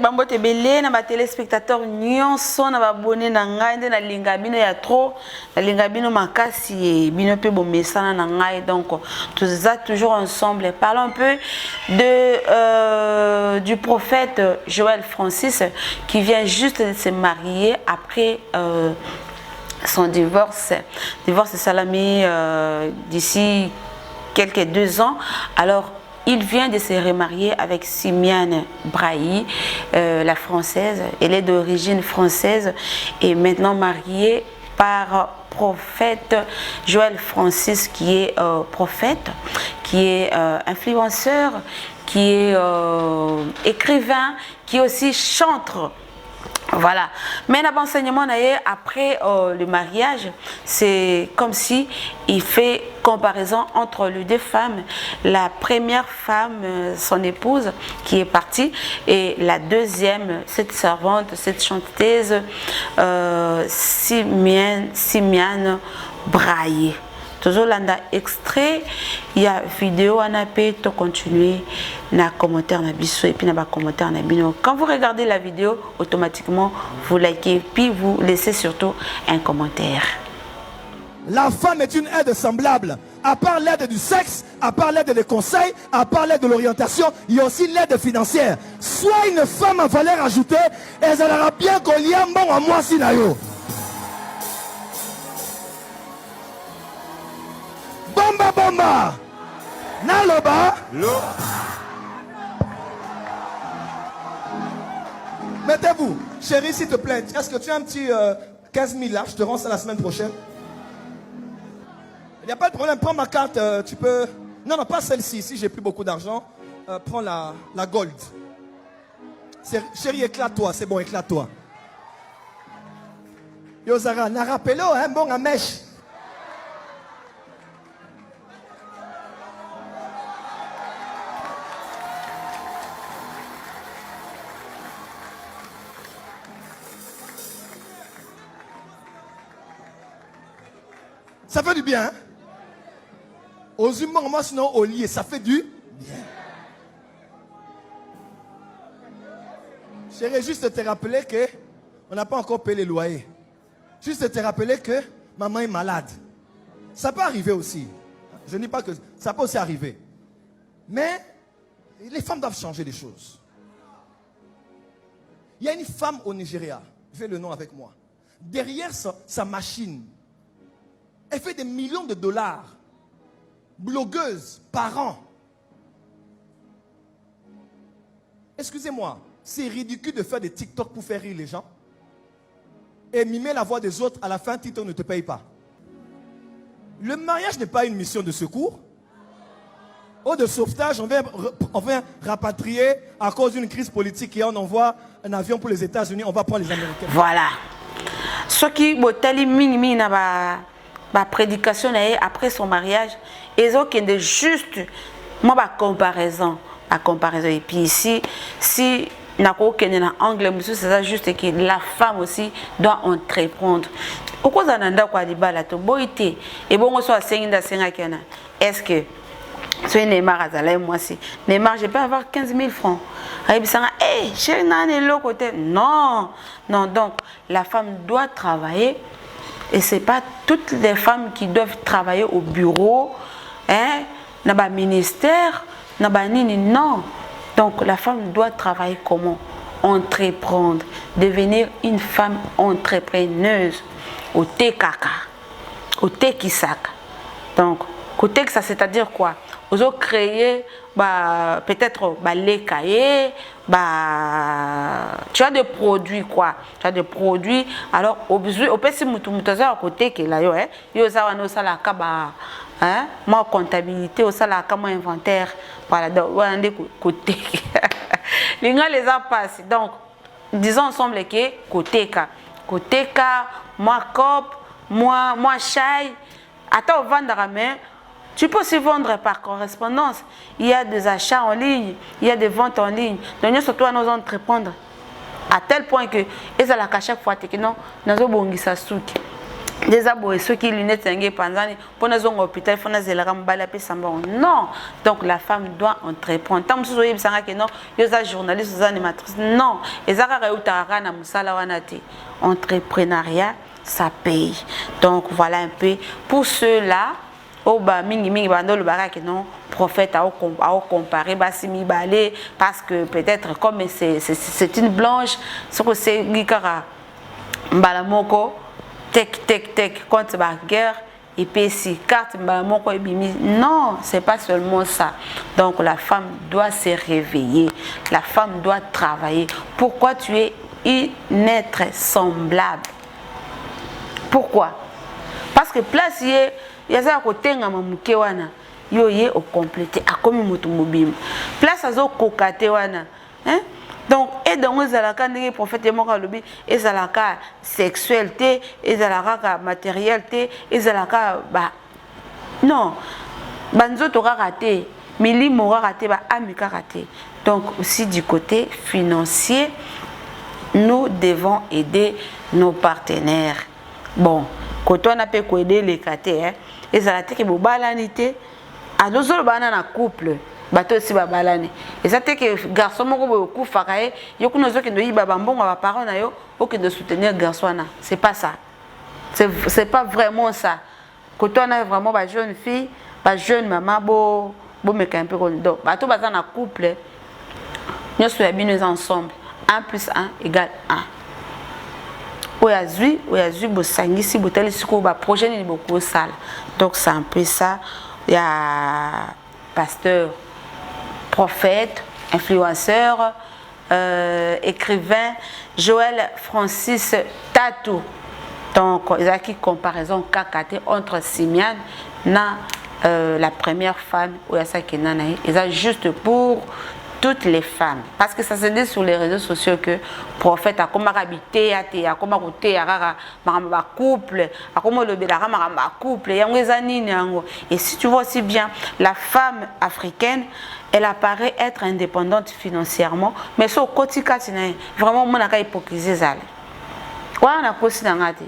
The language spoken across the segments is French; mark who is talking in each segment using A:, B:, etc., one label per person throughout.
A: bambote belé na ba téléspectateurs nyonso na ba abonné na ngai nde na linga bino ya trop na linga bino makasi et bino pe bo mesana na ngai donc tous ça toujours ensemble. Parlons un peu de du prophète Joël Francis qui vient juste de se marier après son divorce Salami d'ici quelques 2 ans. Alors il vient de se remarier avec Simiane Brahi, la française. Elle est d'origine française et maintenant mariée par prophète Joël Francis, qui est prophète, qui est influenceur, qui est écrivain, qui est aussi chanteur. Voilà. Mais l'enseignement après le mariage, c'est comme si il fait comparaison entre les 2 femmes. La première femme, son épouse, qui est partie, et la deuxième, cette servante, cette chanteuse, Simiane Brahi. Toujours l'anda extrait, il y a vidéo, on a pu continuer na commentaire na biso et puis na ba commentaire na bino. Quand vous regardez la vidéo, automatiquement vous likez puis vous laissez surtout un commentaire.
B: La femme est une aide semblable. À part l'aide du sexe, à part l'aide des conseils, à part l'aide de l'orientation, il y a aussi l'aide financière. Soit une femme en valeur ajoutée, et elle aura bien qu'on y a bon à moi si na yo. Bomba bomba Naloba Mettez-vous. Chérie, s'il te plaît, est-ce que tu as un petit 15 000 là? Je te rends ça la semaine prochaine. Il n'y a pas de problème, prends ma carte, tu peux... Non, non, pas celle-ci, si j'ai plus beaucoup d'argent, prends la gold. Chérie, éclate-toi, c'est bon, éclate-toi. Yo Zara, n'a rappelé, hein, bon à mèche. Ça fait du bien, hein? Aux humains, moi, sinon, au lit, ça fait du bien. Chérie, juste te rappeler que on n'a pas encore payé les loyers. Juste te rappeler que maman est malade. Ça peut arriver aussi. Je ne dis pas que ça peut aussi arriver. Mais les femmes doivent changer des choses. Il y a une femme au Nigeria, fais le nom avec moi. Derrière sa machine, elle fait des millions de dollars. Blogueuse par an. Excusez-moi, c'est ridicule de faire des TikTok pour faire rire les gens. Et mimer la voix des autres, à la fin, TikTok ne te paye pas. Le mariage n'est pas une mission de secours. Ou de sauvetage, on vient rapatrier à cause d'une crise politique et on envoie un avion pour les États-Unis, on va prendre les Américains.
A: Voilà. Ce qui botali ming na ba ma prédication après son mariage, ils ont juste moi ma comparaison et puis ici si n'a aucun angle monsieur c'est ça juste que la femme aussi doit entreprendre. Au cause d'ananda quoi di bala to boité et bon on soit senginda senga kena. Est-ce que c'est Neymar azala moi si Neymar je peux avoir 15 000 francs. Hey, chérie nani l'autre côté. Non, donc la femme doit travailler. Et ce n'est pas toutes les femmes qui doivent travailler au bureau, hein, dans le ministère, non. Donc la femme doit travailler comment? Entreprendre, devenir une femme entrepreneuse. Au tekaka, au tekisaka. Donc, côté que ça, c'est-à-dire quoi? Vous avez créé peut-être les cahiers, tu as des produits quoi, tu as des produits alors au peut si à côté que là yo hein moi comptabilité au sala comme inventaire voilà donc côté les gars les a passé donc disons ensemble que côté ka moi cop moi chai attends vendre à main. Tu peux aussi vendre par correspondance. Il y a des achats en ligne, il y a des ventes en ligne. Donc nous surtout à nous entreprendre à tel point que et ça la à chaque fois que non nous avons bon ça souki. des abos ceux qui lunettes sanguées pendant pour nous en hôpital faut nous zéler mobala pe samba non donc la femme doit entreprendre tant que vous savez que non yo za journaliste za animatrice non ezaka reutara na musala wana te entrepreneuriat ça paye donc voilà un peu pour ceux-là au ba mingi bando le baraka non prophète a comparer basimi balé parce que peut-être comme c'est une blanche ce que c'est gikara mbalamoko tek contre la guerre et puis si carte mbalamoko ebimi non c'est pas seulement ça donc la femme doit se réveiller la femme doit travailler pourquoi tu es un être semblable pourquoi parce que place il y a ça côté ngama muke wana yo ye au compléter akomi mutu mobim place azo kokate wana hein donc et donc ezalaka ndenge prophète moko alobi ezalaka sexualité ezalaka matérialité ezalaka ba non banzoto raté milimo raté ba amika raté donc aussi du côté financier nous devons aider nos partenaires bon quand on a pu aider les catés hein ezalaka ke bobalanité azozolo bana na couple bato si babalane ezate ke garçon moko boyo kufaka ye yokuno zoki ndo yiba bambongo ba parents na yo oki de soutenir garçon na c'est pas ça c'est pas vraiment ça quand on a vraiment ba jeune fille ba jeune maman bo meka un peu donc bato baza na couple nyoso ya bino ensemble 1 + 1 = 1 oyazui bosangisi botali siko ba projet ni beaucoup sale donc c'est un peu ça il y a pasteur prophète influenceur écrivain Joël Francis Tatou donc il y a qui comparaison kakate entre Simian na la première femme ou ya ça qui nana ils a juste pour toutes les femmes parce que ça se dit sur les réseaux sociaux que prophète a comme habité a comme côté a ma couple a comme le bela ma couple et si tu vois aussi bien la femme africaine elle apparaît être indépendante financièrement mais sur côté katina vraiment mon aka hypocrisie zale quoi na kosi na ngati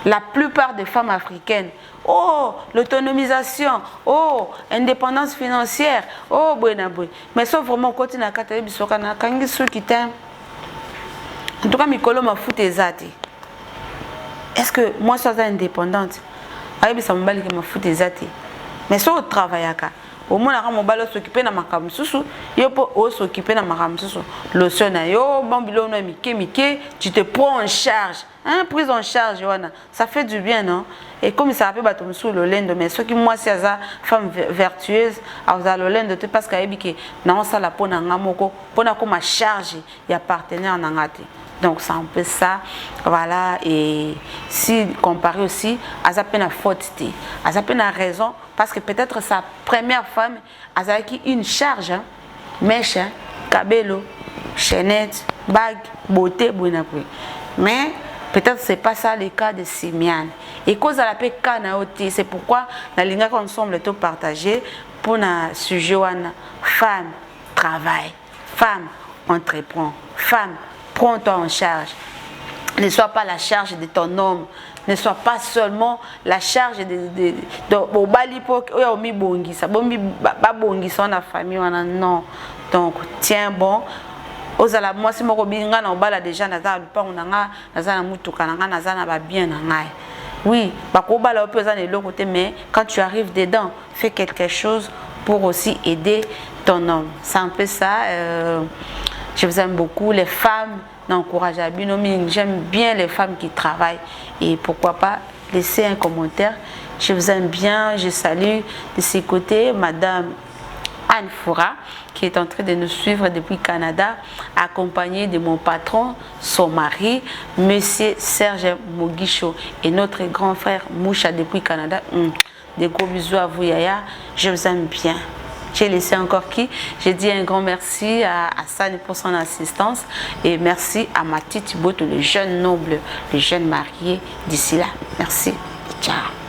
A: la plupart des femmes africaines oh l'autonomisation oh indépendance financière oh buena boy mais sauf vraiment côté na kata bisoka na kangi ceux qui t'aiment en tout cas mikolo ma foot ezati est-ce que moi je suis indépendante ayebi sa mbali ke ma foot ezati mais so travaillaka au moins la mobile s'occuper na makambo susu yo po o s'occuper na makambo susu lotion na yo bambilo no mike tu te prends en charge hein prise en charge wana ça fait du bien non et comme ça appelle bato musu le lendo mais ce qui moi c'est ça femme vertueuse aza le lendo te parce qu'ayebi ke na on sala pona ngamoko pona ko ma charge ya partenaire na ngati donc c'est un peu ça voilà et si comparé aussi à peine faute à peine raison parce que peut-être sa première femme a qui une charge hein, mèche hein, cabello chaînette bague beauté bonapui mais peut-être c'est pas ça le cas de Simian et cause à la paix kanaoti c'est pourquoi la ligne qu'on semble tout partager pour un sujet wana femme travail femme entreprend femme prends-toi en charge. Ne sois pas la charge de ton homme. Ne sois pas seulement la charge de balipo ou mi bongisa. Bombi ba bongisa na famille wana non. Donc tiens bon. Ozala moi si moko binga na obala déjà na za lupango na nga na za na mutuka na nga na za na ba bien na ngai. Oui, ba ko bala o pesa ne l'autre côté mais quand tu arrives dedans, fais quelque chose pour aussi aider ton homme. C'est un peu ça je vous aime beaucoup. Les femmes n'encouragent à binomi. J'aime bien les femmes qui travaillent. Et pourquoi pas laisser un commentaire. Je vous aime bien. Je salue de ces côtés Madame Anne Foura qui est en train de nous suivre depuis Canada, accompagnée de mon patron, son mari, Monsieur Serge Moguicho et notre grand frère Moucha depuis Canada. Des gros bisous à vous Yaya. Je vous aime bien. J'ai laissé encore qui? J'ai dit un grand merci à Hassan pour son assistance et merci à Mathilde Thibault, le jeune noble, le jeune marié d'ici là. Merci. Ciao.